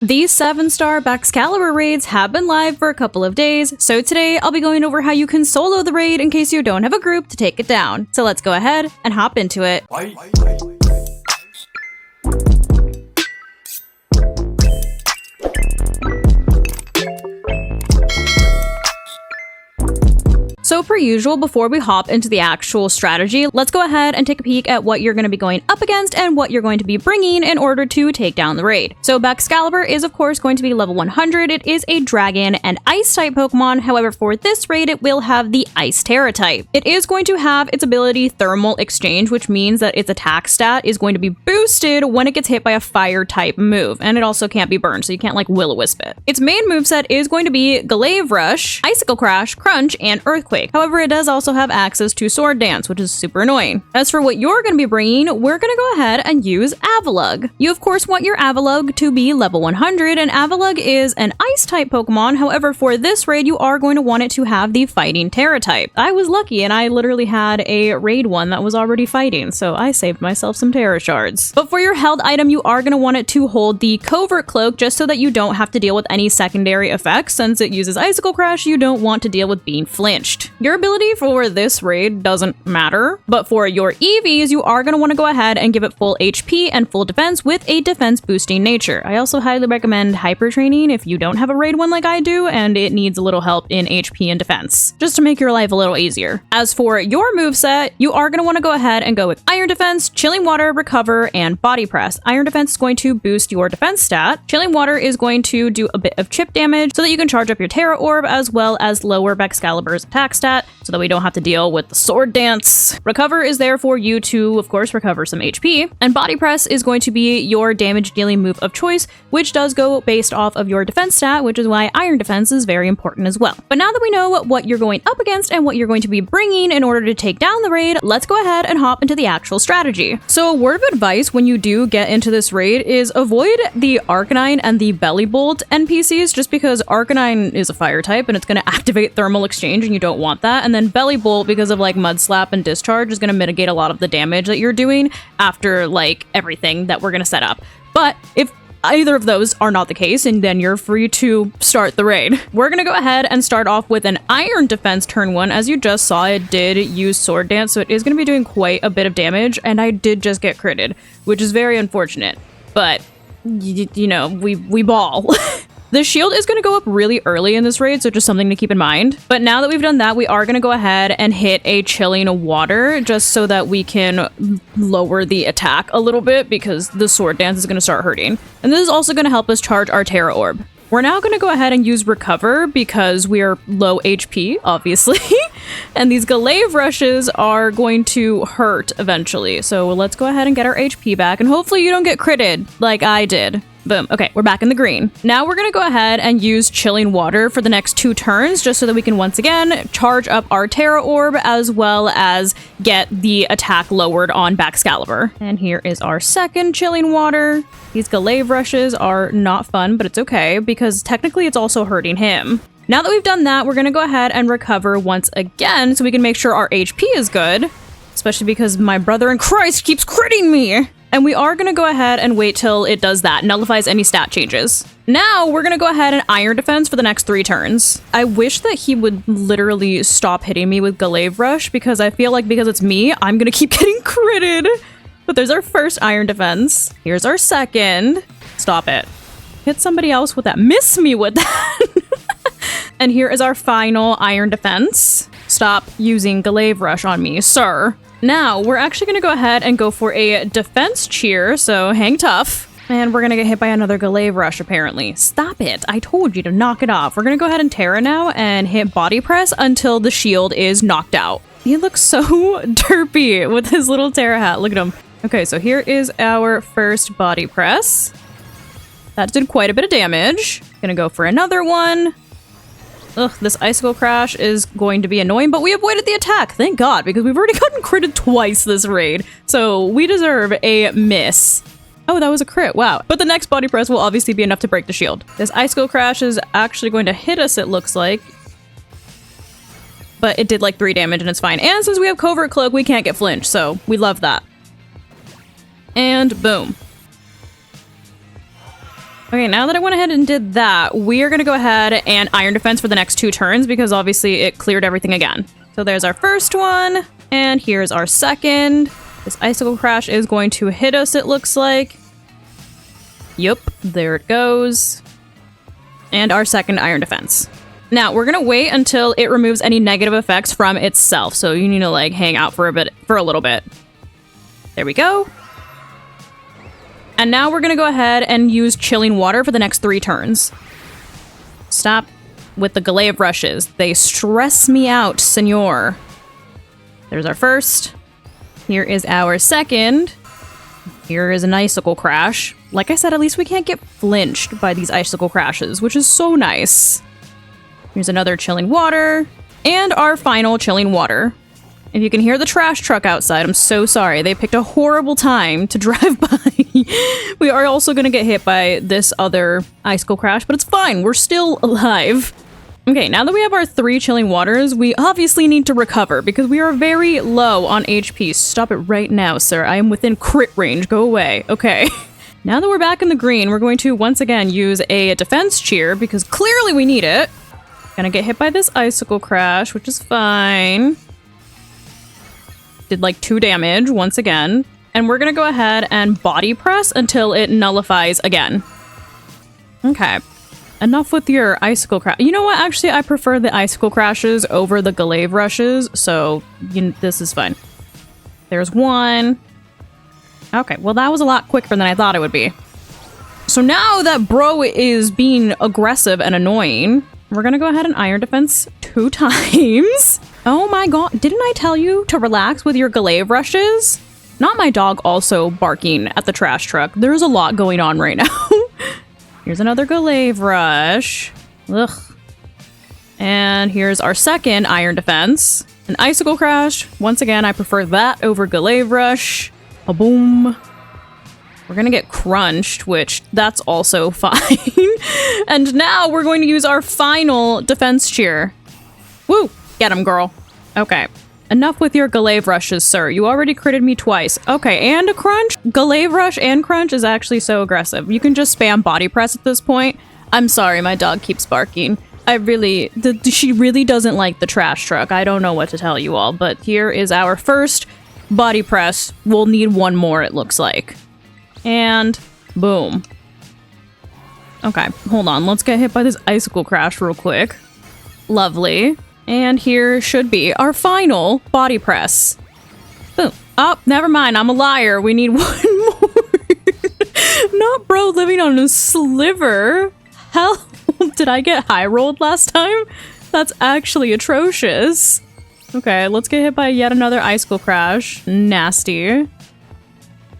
These 7-star Baxcalibur raids have been live for a couple of days, so today I'll be going over how you can solo the raid in case you don't have a group to take it down. So let's go ahead and hop into it. So per usual, before we hop into the actual strategy, let's go ahead and take a peek at what you're going to be going up against and what you're going to be bringing in order to take down the raid. So Baxcalibur is of course going to be level 100. It is a dragon and ice type Pokemon. However, for this raid, it will have the ice Tera type. It is going to have its ability Thermal Exchange, which means that its attack stat is going to be boosted when it gets hit by a fire type move. And it also can't be burned, so you can't like Will-O-Wisp it. Its main moveset is going to be Glaive Rush, Icicle Crash, Crunch, and Earthquake. However, it does also have access to Sword Dance, which is super annoying. As for what you're going to be bringing, we're going to go ahead and use Avalugg. You of course want your Avalugg to be level 100, and Avalugg is an ice type Pokemon. However, for this raid, you are going to want it to have the fighting Tera type. I was lucky and I literally had a raid one that was already fighting, so I saved myself some Tera shards. But for your held item, you are going to want it to hold the Covert Cloak just so that you don't have to deal with any secondary effects. Since it uses Icicle Crash, you don't want to deal with being flinched. Your ability for this raid doesn't matter, but for your EVs, you are going to want to go ahead and give it full HP and full defense with a defense boosting nature. I also highly recommend hyper training if you don't have a raid one like I do and it needs a little help in HP and defense, just to make your life a little easier. As for your moveset, you are going to want to go ahead and go with Iron Defense, Chilling Water, Recover, and Body Press. Iron Defense is going to boost your defense stat. Chilling Water is going to do a bit of chip damage so that you can charge up your Tera Orb, as well as lower Baxcalibur's attack stat so that we don't have to deal with the Sword Dance. Recover is there for you to, of course, recover some HP. And Body Press is going to be your damage dealing move of choice, which does go based off of your defense stat, which is why Iron Defense is very important as well. But now that we know what you're going up against and what you're going to be bringing in order to take down the raid, let's go ahead and hop into the actual strategy. So a word of advice when you do get into this raid is avoid the Arcanine and the Bellibolt NPCs, just because Arcanine is a fire type and it's going to activate Thermal Exchange and you don't want that. And then Bellibolt, because of like Mud Slap and Discharge, is going to mitigate a lot of the damage that you're doing after like everything that we're going to set up. But if either of those are not the case, and then you're free to start the raid. We're gonna go ahead and start off with an Iron Defense turn 1. As you just saw, it did use Sword Dance, so it is gonna be doing quite a bit of damage, and I did just get critted, which is very unfortunate. But, you know, we ball. The shield is going to go up really early in this raid, so just something to keep in mind. But now that we've done that, we are going to go ahead and hit a Chilling Water just so that we can lower the attack a little bit, because the Sword Dance is going to start hurting. And this is also going to help us charge our Tera Orb. We're now going to go ahead and use Recover because we are low HP, obviously. And these Glaive Rushes are going to hurt eventually. So let's go ahead and get our HP back, and hopefully you don't get critted like I did. Boom. Okay, we're back in the green. Now we're going to go ahead and use Chilling Water for the next 2 turns, just so that we can once again charge up our Tera Orb, as well as get the attack lowered on Baxcalibur. And here is our second Chilling Water. These Glaive Rushes are not fun, but it's okay, because technically it's also hurting him. Now that we've done that, we're going to go ahead and recover once again, so we can make sure our HP is good, especially because my brother in Christ keeps critting me. And we are going to go ahead and wait till it does that, nullifies any stat changes. Now we're going to go ahead and Iron Defense for the next 3 turns. I wish that he would literally stop hitting me with Glaive Rush, because I feel like because it's me, I'm going to keep getting critted. But there's our first Iron Defense. Here's our second. Stop it. Hit somebody else with that. Miss me with that. And here is our final Iron Defense. Stop using Glaive Rush on me, sir. Now, we're actually going to go ahead and go for a Defense Cheer, so hang tough. And we're going to get hit by another Glaive Rush, apparently. Stop it. I told you to knock it off. We're going to go ahead and Tera now and hit Body Press until the shield is knocked out. He looks so derpy with his little Tera hat. Look at him. Okay, so here is our first Body Press. That did quite a bit of damage. Gonna go for another one. Ugh, this Icicle Crash is going to be annoying, but we avoided the attack, thank God, because we've already gotten critted twice this raid, so we deserve a miss. Oh, that was a crit, wow. But the next Body Press will obviously be enough to break the shield. This Icicle Crash is actually going to hit us, it looks like. But it did like 3 damage and it's fine. And since we have Covert Cloak, we can't get flinched, so we love that. And boom. Okay, now that I went ahead and did that, we are going to go ahead and Iron Defense for the next 2 turns because obviously it cleared everything again. So there's our first one, and here's our second. This Icicle Crash is going to hit us, it looks like. Yup, there it goes. And our second Iron Defense. Now, we're going to wait until it removes any negative effects from itself, so you need to, like, hang out for a little bit. There we go. And now we're going to go ahead and use Chilling Water for the next 3 turns. Stop with the Glaive Rushes. They stress me out, senor. There's our first. Here is our second. Here is an Icicle Crash. Like I said, at least we can't get flinched by these Icicle Crashes, which is so nice. Here's another Chilling Water. And our final Chilling Water. If you can hear the trash truck outside, I'm so sorry. They picked a horrible time to drive by. We are also going to get hit by this other Icicle Crash, but it's fine. We're still alive. Okay, now that we have our 3 Chilling Waters, we obviously need to recover because we are very low on HP. Stop it right now, sir. I am within crit range. Go away. Okay. Now that we're back in the green, we're going to once again use a Defense Cheer because clearly we need it. Gonna get hit by this Icicle Crash, which is fine. Did like 2 damage once again. And we're gonna go ahead and Body Press until it nullifies again. Okay. Enough with your Icicle Crash. You know what? Actually, I prefer the Icicle Crashes over the Glaive Rushes, so this is fine. There's one. Okay, well that was a lot quicker than I thought it would be. So now that bro is being aggressive and annoying, we're gonna go ahead and Iron Defense 2 times. Oh my god, didn't I tell you to relax with your Glaive Rushes? Not my dog also barking at the trash truck. There's a lot going on right now. Here's another Glaive Rush. Ugh. And here's our second Iron Defense. An Icicle Crash. Once again, I prefer that over Glaive Rush. A boom. We're gonna get crunched, which that's also fine. And now we're going to use our final Defense Cheer. Woo! Get him, girl. Okay. Enough with your Glaive Rushes, sir. You already critted me twice. Okay, and a crunch? Glaive Rush and crunch is actually so aggressive. You can just spam Body Press at this point. I'm sorry, my dog keeps barking. She really doesn't like the trash truck. I don't know what to tell you all, but here is our first Body Press. We'll need one more, it looks like. And boom. Okay, hold on. Let's get hit by this Icicle Crash real quick. Lovely. And here should be our final Body Press. Boom. Oh, never mind. I'm a liar. We need one more. Not bro living on a sliver. Hell, did I get high rolled last time? That's actually atrocious. Okay, let's get hit by yet another Icicle Crash. Nasty.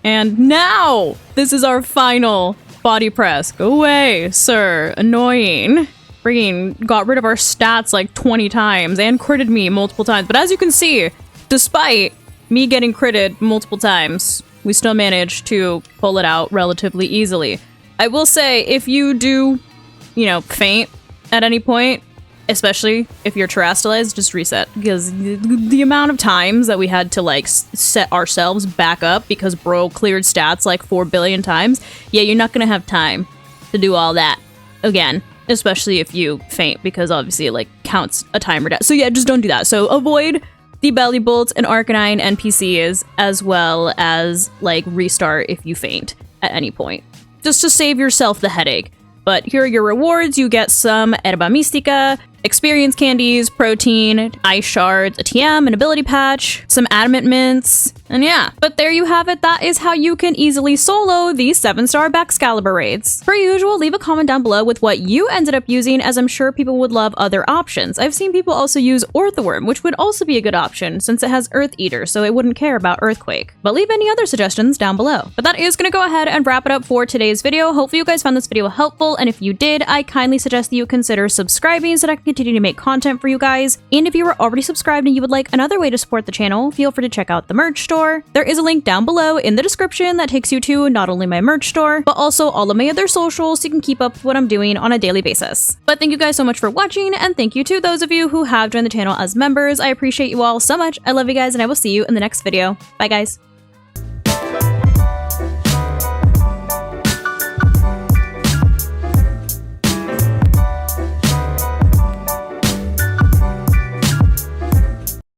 And now, this is our final Body Press. Go away, sir. Annoying. Freaking got rid of our stats like 20 times and critted me multiple times. But as you can see, despite me getting critted multiple times, we still managed to pull it out relatively easily. I will say, if you do, faint at any point, especially if you're terastalized, just reset. Because the amount of times that we had to, like, set ourselves back up because bro cleared stats like 4 billion times, yeah, you're not gonna have time to do all that again. Especially if you faint, because obviously it, like, counts a timer down. So yeah, just don't do that. So avoid the belly bolts and Arcanine NPCs, as well as, like, restart if you faint at any point. Just to save yourself the headache. But here are your rewards. You get some Herba Mystica, experience candies, protein, ice shards, a TM, an ability patch, some adamant mints, and yeah. But there you have it. That is how you can easily solo these 7-star Baxcalibur raids. Per usual, leave a comment down below with what you ended up using, as I'm sure people would love other options. I've seen people also use Orthworm, which would also be a good option since it has Earth Eater, so it wouldn't care about Earthquake. But leave any other suggestions down below. But that is going to go ahead and wrap it up for today's video. Hopefully you guys found this video helpful, and if you did, I kindly suggest that you consider subscribing so that I can continue to make content for you guys. And if you are already subscribed and you would like another way to support the channel, feel free to check out the merch store. There is a link down below in the description that takes you to not only my merch store, but also all of my other socials so you can keep up with what I'm doing on a daily basis. But thank you guys so much for watching, and thank you to those of you who have joined the channel as members. I appreciate you all so much. I love you guys, and I will see you in the next video. Bye guys.